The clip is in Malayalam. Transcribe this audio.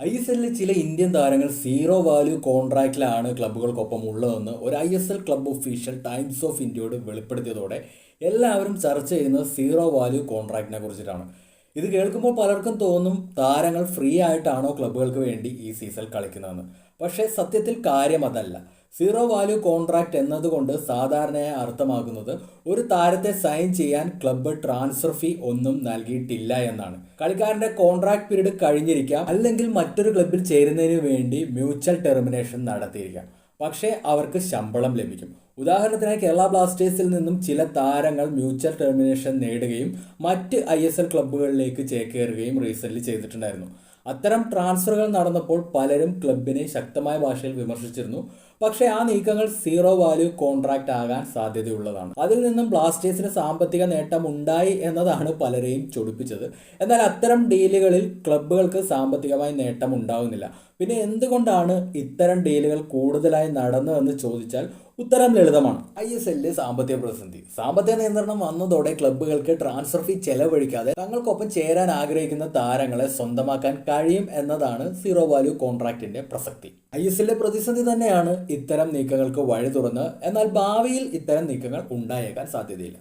ISLിൽ ചില ഇന്ത്യൻ താരങ്ങൾ സീറോ വാല്യൂ കോൺട്രാക്റ്റിലാണ് ക്ലബ്ബുകൾക്കൊപ്പം ഉള്ളതെന്ന് ഒരു ISL club official times of ഇന്ത്യയോട് വെളിപ്പെടുത്തിയതോടെ എല്ലാവരും ചർച്ച ചെയ്യുന്നത് സീറോ വാല്യൂ കോൺട്രാക്റ്റിനെ കുറിച്ചിട്ടാണ്. ഇത് കേൾക്കുമ്പോൾ പലർക്കും തോന്നും താരങ്ങൾ ഫ്രീ ആയിട്ടാണോ ക്ലബ്ബുകൾക്ക് വേണ്ടി ഈ സീസൺ കളിക്കുന്നതെന്ന്. പക്ഷേ സത്യത്തിൽ കാര്യം അതല്ല. സീറോ വാല്യൂ കോൺട്രാക്റ്റ് എന്നതുകൊണ്ട് സാധാരണയായി അർത്ഥമാക്കുന്നത് ഒരു താരത്തെ സൈൻ ചെയ്യാൻ ക്ലബ്ബ് ട്രാൻസ്ഫർ ഫീ ഒന്നും നൽകിയിട്ടില്ല എന്നാണ്. കളിക്കാരന്റെ കോൺട്രാക്ട് പീരീഡ് കഴിഞ്ഞിരിക്കാം, അല്ലെങ്കിൽ മറ്റൊരു ക്ലബ്ബിൽ ചേരുന്നതിന് വേണ്ടി മ്യൂച്വൽ ടെർമിനേഷൻ നടത്തിയിരിക്കാം. പക്ഷേ അവർക്ക് ശമ്പളം ലഭിക്കും. ഉദാഹരണത്തിനായി കേരള ബ്ലാസ്റ്റേഴ്സിൽ നിന്നും ചില താരങ്ങൾ മ്യൂച്വൽ ടെർമിനേഷൻ നേടുകയും മറ്റ് ISL ക്ലബ്ബുകളിലേക്ക് ചേക്കേറുകയും റീസെന്റ് ചെയ്തിട്ടുണ്ടായിരുന്നു. അത്തരം ട്രാൻസ്ഫറുകൾ നടന്നപ്പോൾ പലരും ക്ലബിനെ ശക്തമായ ഭാഷയിൽ വിമർശിച്ചിരുന്നു. പക്ഷേ ആ നീക്കങ്ങൾ സീറോ വാല്യൂ കോൺട്രാക്റ്റ് ആകാൻ സാധ്യതയുള്ളതാണ്. അതിൽ നിന്നും ബ്ലാസ്റ്റേഴ്സിന് സാമ്പത്തിക നേട്ടം ഉണ്ടായി എന്നതാണ് പലരെയും ചൊടിപ്പിച്ചത്. എന്നാൽ അത്തരം ഡീലുകളിൽ ക്ലബ്ബുകൾക്ക് സാമ്പത്തികമായി നേട്ടം ഉണ്ടാകുന്നില്ല. പിന്നെ എന്തുകൊണ്ടാണ് ഇത്തരം ഡീലുകൾ കൂടുതലായി നടന്നതെന്ന് ചോദിച്ചാൽ ഉത്തരം ലളിതമാണ്. ISLിലെ സാമ്പത്തിക പ്രതിസന്ധി. സാമ്പത്തിക നിയന്ത്രണം വന്നതോടെ ക്ലബ്ബുകൾക്ക് ട്രാൻസ്ഫർ ഫീ ചെലവഴിക്കാതെ തങ്ങൾക്കൊപ്പം ചേരാൻ ആഗ്രഹിക്കുന്ന താരങ്ങളെ സ്വന്തമാക്കാൻ കഴിയും എന്നതാണ് സീറോ വാല്യൂ കോൺട്രാക്റ്റിന്റെ പ്രസക്തി. ISLിലെ പ്രതിസന്ധി തന്നെയാണ് ഇത്തരം നീക്കങ്ങൾക്ക് വഴി തുറന്നത്. എന്നാൽ ഭാവിയിൽ ഇത്തരം നീക്കങ്ങൾ ഉണ്ടായേക്കാൻ സാധ്യതയില്ല.